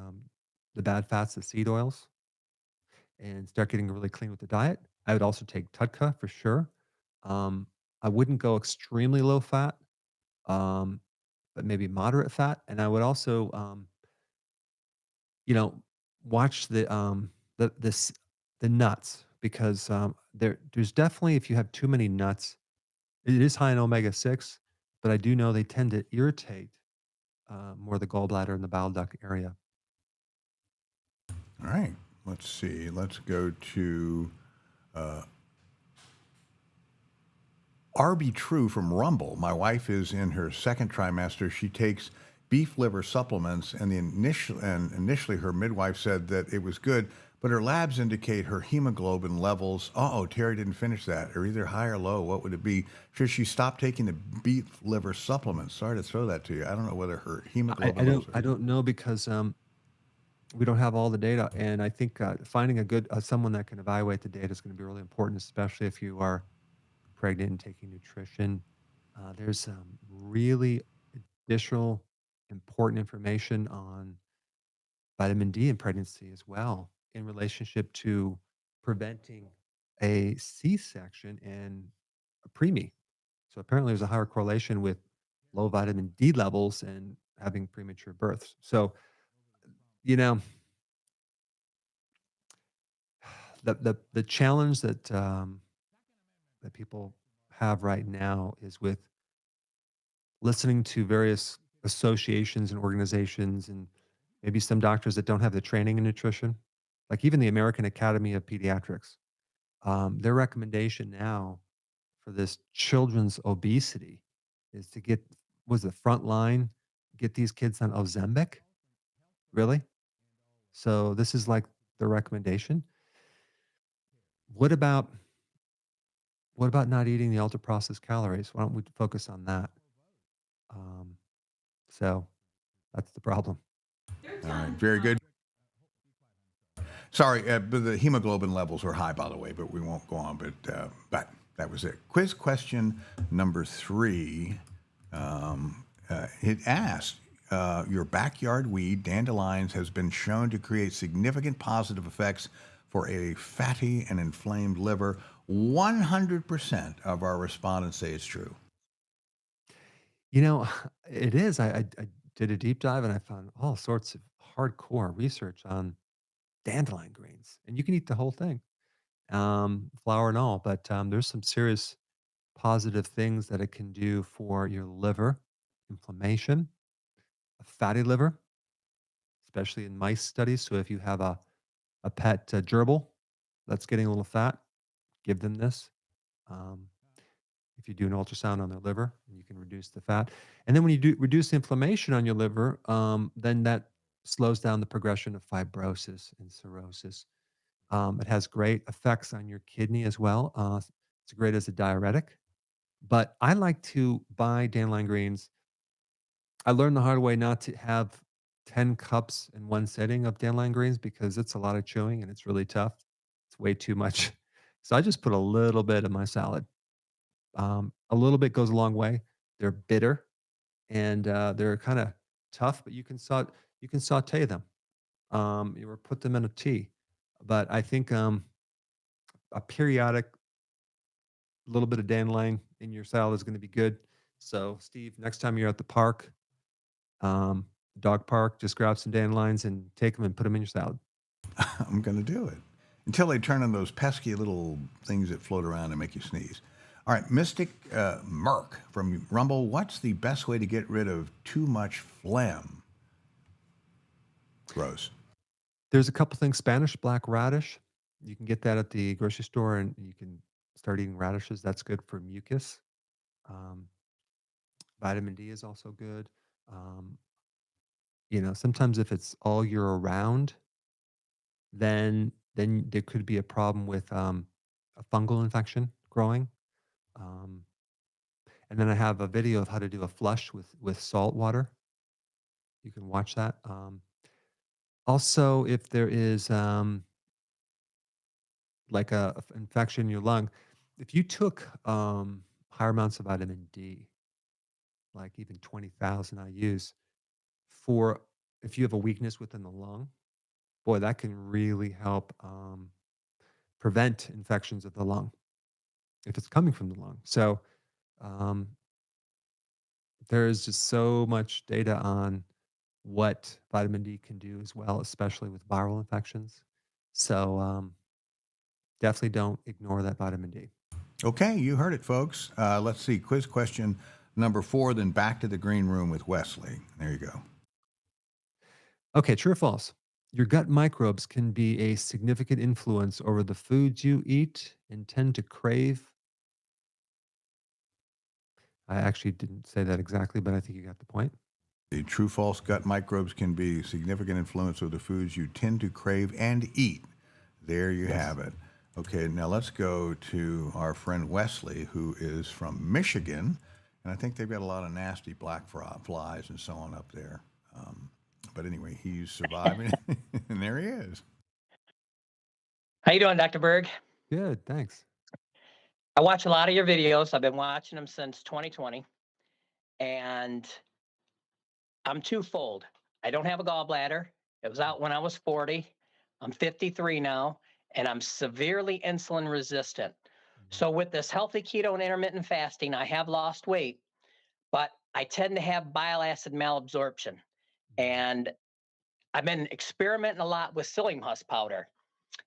[SPEAKER 1] bad fats, the seed oils, and start getting really clean with the diet. I would also take TUDCA for sure. Um, I wouldn't go extremely low fat, um, but maybe moderate fat. And I would also, you know, watch the nuts because there's definitely if you have too many nuts, it is high in omega-6, but I do know they tend to irritate more the gallbladder and the bile duct area.
[SPEAKER 2] All right. Let's see. Let's go to RB True from Rumble. My wife is in her second trimester. She takes beef liver supplements, and initially her midwife said that it was good, but her labs indicate her hemoglobin levels. Oh, Terry didn't finish that. Are either high or low. What would it be? Should she stop taking the beef liver supplements? Sorry to throw that to you. I don't know whether her
[SPEAKER 1] I,
[SPEAKER 2] hemoglobin
[SPEAKER 1] I don't
[SPEAKER 2] levels
[SPEAKER 1] I
[SPEAKER 2] are.
[SPEAKER 1] don't know because we don't have all the data, and I think finding a good someone that can evaluate the data is going to be really important, especially if you are pregnant and taking nutrition. There's really additional important information on vitamin D in pregnancy as well in relationship to preventing a C-section and a preemie. So apparently, there's a higher correlation with low vitamin D levels and having premature births. So you know, the challenge that people have right now is with listening to various associations and organizations and maybe some doctors that don't have the training in nutrition, like even the American Academy of Pediatrics. Their recommendation now for this children's obesity is to get was the front line get these kids on Ozempic. Really? So this is like the recommendation. What about what about not eating the ultra processed calories? Why don't we focus on that? Um, so that's the problem.
[SPEAKER 2] All right, very good. Sorry, but the hemoglobin levels were high, by the way, but we won't go on. But that was it. Quiz question number 3. It asked, your backyard weed, dandelions, has been shown to create significant positive effects for a fatty and inflamed liver. 100% of our respondents say it's true.
[SPEAKER 1] You know, it is. I did a deep dive and I found all sorts of hardcore research on dandelion greens, and you can eat the whole thing, flour and all. But there's some serious positive things that it can do for your liver, inflammation, a fatty liver, especially in mice studies. So if you have a pet gerbil that's getting a little fat, give them this. Um, if you do an ultrasound on their liver, you can reduce the fat. And then when you do reduce the inflammation on your liver, then that slows down the progression of fibrosis and cirrhosis. It has great effects on your kidney as well. It's great as a diuretic. But I like to buy dandelion greens. I learned the hard way not to have 10 cups in one sitting of dandelion greens because it's a lot of chewing and it's really tough. It's way too much. So I just put a little bit in my salad. A little bit goes a long way. They're bitter and they're kind of tough, but you can saute them. You or put them in a tea. But I think a periodic little bit of dandelion in your salad is going to be good. So, Steve, next time you're at the park, dog park, just grab some dandelions and take them and put them in your salad.
[SPEAKER 2] I'm going to do it until they turn into those pesky little things that float around and make you sneeze. All right, Mystic Merc from Rumble. What's the best way to get rid of too much phlegm? Rose.
[SPEAKER 1] There's a couple things. Spanish black radish. You can get that at the grocery store, and you can start eating radishes. That's good for mucus. Um, vitamin D is also good. Um, sometimes if it's all year around, then there could be a problem with a fungal infection growing. Um, and then I have a video of how to do a flush with salt water. You can watch that. Also, if there is like infection in your lung, if you took higher amounts of vitamin D, like even 20,000 IU's, for if you have a weakness within the lung, boy, that can really help prevent infections of the lung if it's coming from the lung. So um, there is just so much data on what vitamin D can do as well, especially with viral infections. So definitely don't ignore that vitamin D.
[SPEAKER 2] Okay, you heard it, folks. Let's see. Quiz question number 4, then back to the green room with Wesley. There you go.
[SPEAKER 1] Okay, true or false? Your gut microbes can be a significant influence over the foods you eat and tend to crave I actually didn't say that exactly, but I think you got the point.
[SPEAKER 2] The true false gut microbes can be significant influence of the foods you tend to crave and eat. There you
[SPEAKER 1] Yes.
[SPEAKER 2] have it. Okay, now let's go to our friend Wesley, who is from Michigan, and I think they've got a lot of nasty black flies and so on up there. Um, but anyway, he's surviving, and there he is.
[SPEAKER 5] How you doing, Dr. Berg?
[SPEAKER 1] Good, thanks.
[SPEAKER 5] I watch a lot of your videos. I've been watching them since 2020, and I'm twofold. I don't have a gallbladder. It was out when I was 40. I'm 53 now, and I'm severely insulin resistant.
[SPEAKER 1] Mhm.
[SPEAKER 5] So with this healthy keto and intermittent fasting, I have lost weight, but I tend to have bile acid malabsorption.
[SPEAKER 1] Mhm.
[SPEAKER 5] And I've been experimenting a lot with psyllium husk powder.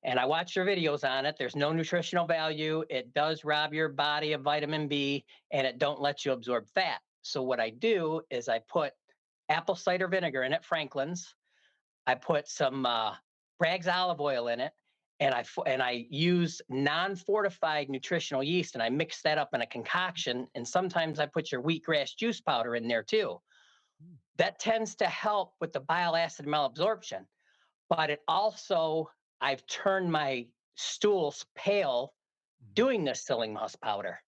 [SPEAKER 5] And I watched your videos on it. There's no nutritional value. It does rob your body of vitamin B, and it don't let you absorb fat. So what I do is I put apple cider vinegar in it, Franklin's. I put some Bragg's olive oil in it, and I use non-fortified nutritional yeast, and I mix that up in a concoction. And sometimes I put your wheatgrass juice powder in there too.
[SPEAKER 1] Mm.
[SPEAKER 5] That tends to help with the bile acid malabsorption, but it also, I've turned my stools pale
[SPEAKER 1] Mhm.
[SPEAKER 5] doing this psyllium husk powder.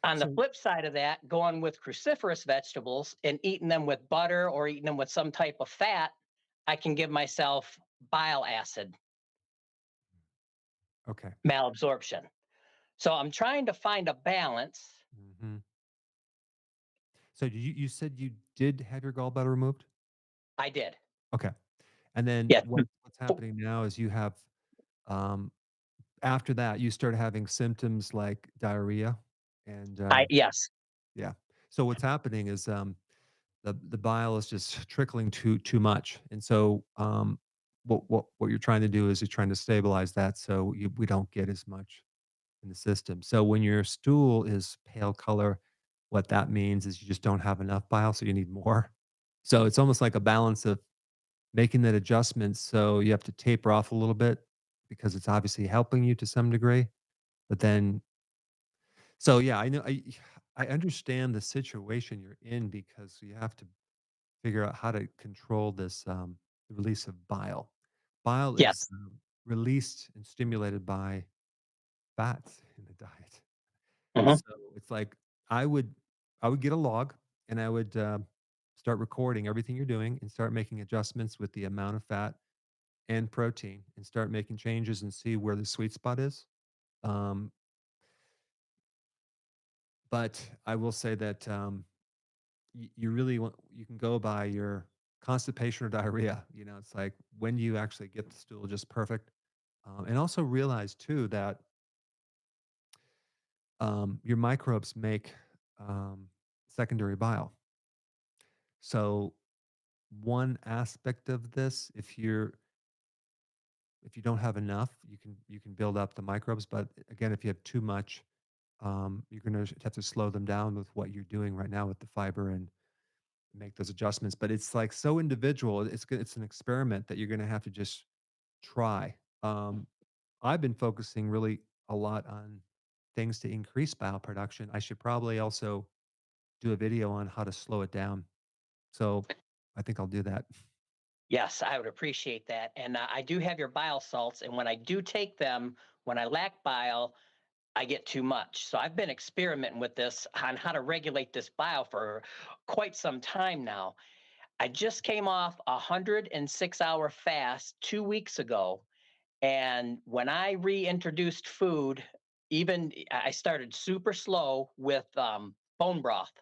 [SPEAKER 5] On the
[SPEAKER 1] So,
[SPEAKER 5] flip side of that, going with cruciferous vegetables and eating them with butter or eating them with some type of fat, I can give myself bile acid
[SPEAKER 1] okay.
[SPEAKER 5] malabsorption. So I'm trying to find a balance.
[SPEAKER 1] Mhm. So you said you did have your gallbladder removed?
[SPEAKER 5] I did.
[SPEAKER 1] Okay. And then
[SPEAKER 5] Yes.
[SPEAKER 1] what's happening now is you have, um after that, you start having symptoms like diarrhea and,
[SPEAKER 5] Yes.
[SPEAKER 1] yeah. So what's happening is, the bile is just trickling too much, and so, what you're trying to do is you're trying to stabilize that so we don't get as much in the system. So when your stool is pale color, what that means is you just don't have enough bile, so you need more. So it's almost like a balance of making that adjustment, so you have to taper off a little bit because it's obviously helping you to some degree, but then so yeah, I know I understand the situation you're in because you have to figure out how to control this, the release of bile. Bile is,
[SPEAKER 5] Yes.
[SPEAKER 1] released and stimulated by fats in the diet.
[SPEAKER 5] Mhm.
[SPEAKER 1] So it's like I would I would get a log and I would, start recording everything you're doing and start making adjustments with the amount of fat and protein and start making changes and see where the sweet spot is. Um, but I will say that, you really want you can go by your constipation or diarrhea. You know, it's like when do you actually get the stool just perfect, and also realize too that your microbes make secondary bile. So one aspect of this, if you don't have enough, you can build up the microbes. But again, if you have too much, you're going to have to slow them down with what you're doing right now with the fiber and make those adjustments. But it's like so individual. It's an experiment that you're going to have to just try. I've been focusing really a lot on things to increase bile production. I should probably also do a video on how to slow it down. So I think I'll do that.
[SPEAKER 5] Yes, I would appreciate that. And I do have your bile salts. And when I do take them, when I lack bile, I get too much. So I've been experimenting with this on how to regulate this bile for quite some time now. I just came off a 106-hour fast 2 weeks ago. And when I reintroduced food, even I started super slow with bone broth.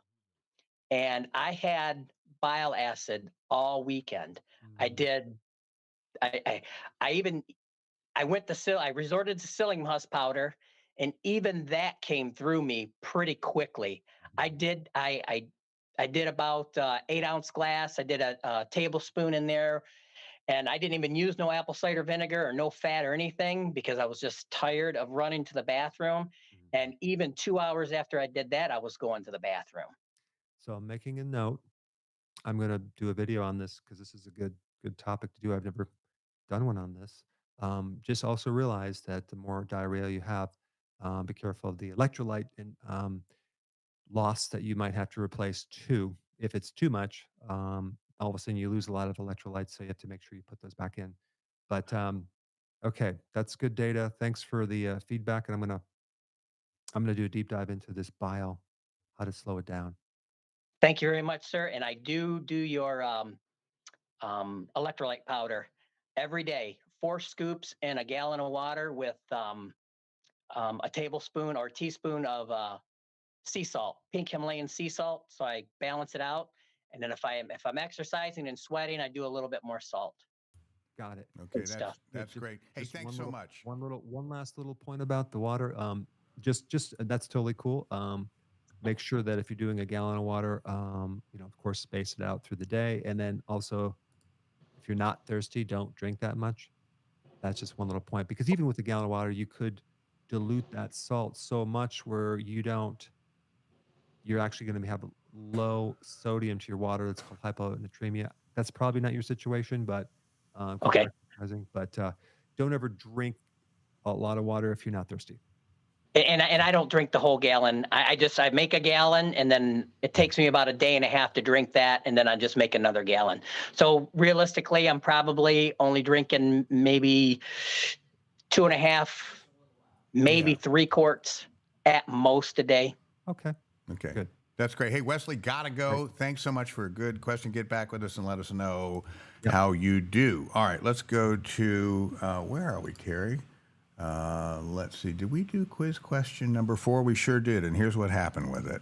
[SPEAKER 5] And I had bile acid all weekend. I
[SPEAKER 1] Mhm,
[SPEAKER 5] did. I, I even I went to I resorted to psyllium husk powder, and even that came through me pretty quickly. I
[SPEAKER 1] mhm,
[SPEAKER 5] did I did about 8-ounce glass. I did a tablespoon in there, and I didn't even use no apple cider vinegar or no fat or anything because I was just tired of running to the bathroom.
[SPEAKER 1] mhm.
[SPEAKER 5] And even 2 hours after I did that, I was going to the bathroom.
[SPEAKER 1] So I'm making a note. I'm gonna do a video on this because this is a good topic to do. I've never done one on this. Just also realize that the more diarrhea you have, be careful of the electrolyte and loss that you might have to replace two. If it's too much, all of a sudden you lose a lot of electrolytes, so you have to make sure you put those back in. But okay, that's good data. Thanks for the feedback, and I'm gonna do a deep dive into this bile, how to slow it down.
[SPEAKER 5] Thank you very much, sir. And I do your electrolyte powder every day, 4 scoops in a gallon of water with a tablespoon or teaspoon of sea salt, pink Himalayan sea salt. So I balance it out. And then if I'm exercising and sweating, I do a little bit more salt.
[SPEAKER 1] Got it.
[SPEAKER 2] Okay,
[SPEAKER 5] Good
[SPEAKER 2] that's
[SPEAKER 5] stuff.
[SPEAKER 1] Good.
[SPEAKER 2] that's great. Hey, thanks so much.
[SPEAKER 1] One last little point about the water. Just that's totally cool. Make sure that if you're doing a gallon of water, of course, space it out through the day, and then also if you're not thirsty, don't drink that much. That's just one little point because even with a gallon of water, you could dilute that salt so much where you're actually going to have low sodium to your water. That's called hyponatremia. That's probably not your situation, but because
[SPEAKER 5] Okay.
[SPEAKER 1] you're exercising. But don't ever drink a lot of water if you're not thirsty.
[SPEAKER 5] And I don't drink the whole gallon. I make a gallon and then it takes me about a day and a half to drink that, and then I just make another gallon. So realistically, I'm probably only drinking maybe 2.5, maybe
[SPEAKER 2] Yeah.
[SPEAKER 5] 3 quarts at most a day.
[SPEAKER 1] Okay,
[SPEAKER 2] Okay.
[SPEAKER 1] good.
[SPEAKER 2] That's great. Hey, Wesley, gotta
[SPEAKER 1] Great.
[SPEAKER 2] go. Thanks so much for a good question. Get back with us and let us know
[SPEAKER 1] Yep.
[SPEAKER 2] how you do. All right, let's go to where are we, Carrie? Let's see. Did we do quiz question number 4? We sure did, and here's what happened with it.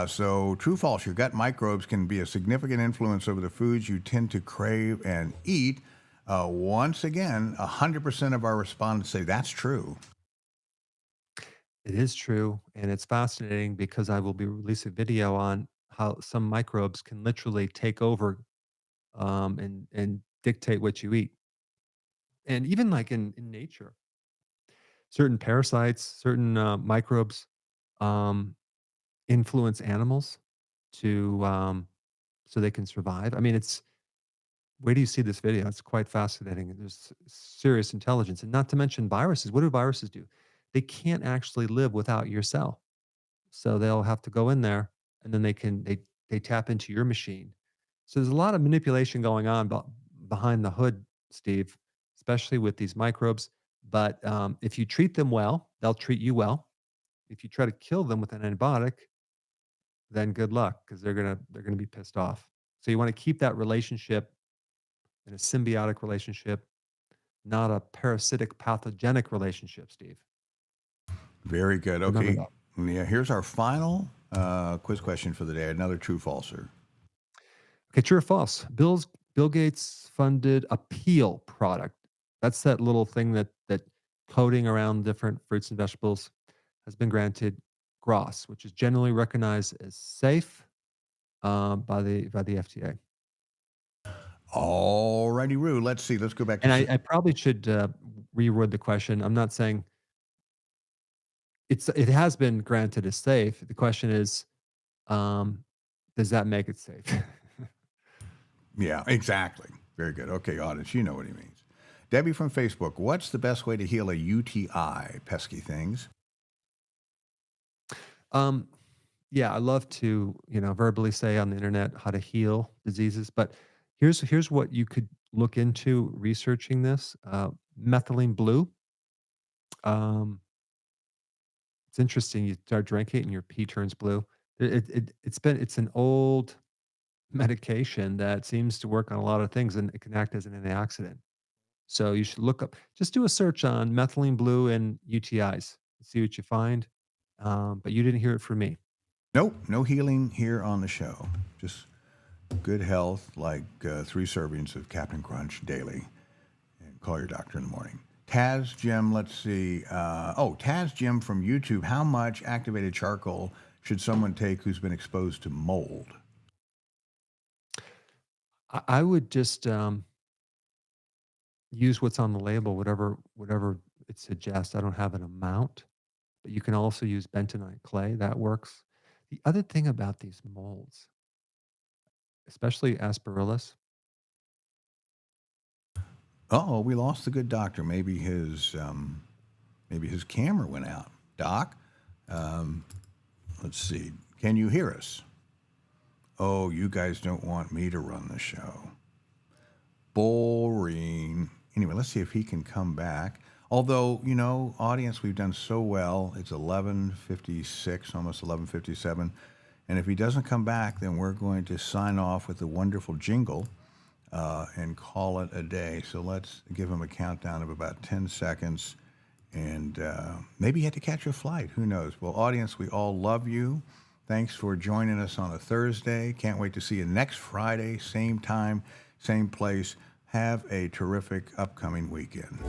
[SPEAKER 2] So, true, false, your gut microbes can be a significant influence over the foods you tend to crave and eat. Once again, 100% of our respondents say that's true.
[SPEAKER 1] It is true, and it's fascinating because I will be releasing a video on how some microbes can literally take over and dictate what you eat. And even like in nature, certain parasites, certain microbes um, influence animals to so they can survive. I mean, it's where do you see this video? It's quite fascinating. There's serious intelligence, and not to mention viruses. What do viruses do? They can't actually live without your cell. So they'll have to go in there and then they tap into your machine. So there's a lot of manipulation going on behind the hood, Steve, especially with these microbes. But if you treat them well, they'll treat you well. If you try to kill them with an antibiotic, then good luck because they're gonna be pissed off. So you want to keep that relationship in a symbiotic relationship, not a parasitic pathogenic relationship, Steve.
[SPEAKER 2] Very good.
[SPEAKER 1] Remember
[SPEAKER 2] Okay.
[SPEAKER 1] that.
[SPEAKER 2] Yeah, here's our final quiz question for the day. Another true, falser.
[SPEAKER 1] Okay, true or false? Bill Gates funded a peel product. That's that little thing that coating around different fruits and vegetables has been granted GRAS, which is generally recognized as safe by the FDA.
[SPEAKER 2] All righty, Roo. Let's see. Let's go back to.
[SPEAKER 1] And I probably should reword the question. I'm not saying it has been granted as safe. The question is, um, does that make it safe?
[SPEAKER 2] Yeah, exactly. Very good. Okay, audience, you know what he means. Debbie from Facebook, what's the best way to heal a UTI? Pesky things.
[SPEAKER 1] Um, yeah, I love to, verbally say on the internet how to heal diseases, but here's what you could look into researching this. Methylene blue. Um, it's interesting. You start drinking it and your pee turns blue. It's an old medication that seems to work on a lot of things and it can act as an antioxidant. So you should look up, just do a search on methylene blue and UTIs, see what you find. But you didn't hear it from me.
[SPEAKER 2] Nope, no healing here on the show. Just good health, like 3 servings of Captain Crunch daily. And call your doctor in the morning. Taz Jim, let's see. Taz Jim from YouTube. How much activated charcoal should someone take who's been exposed to mold?
[SPEAKER 1] I would just use what's on the label, whatever it suggests. I don't have an amount, but you can also use bentonite clay. That works. The other thing about these molds, especially aspergillus.
[SPEAKER 2] Uh-oh, we lost the good doctor. Maybe his camera went out. Doc, let's see. Can you hear us? Oh, you guys don't want me to run the show. Boring. Anyway, let's see if he can come back. Although, you know, audience, we've done so well. It's 11:56, almost 11:57. And if he doesn't come back, then we're going to sign off with a wonderful jingle and call it a day. So let's give him a countdown of about 10 seconds. And maybe he had to catch a flight. Who knows? Well, audience, we all love you. Thanks for joining us on a Thursday. Can't wait to see you next Friday, same time, same place. Have a terrific upcoming weekend.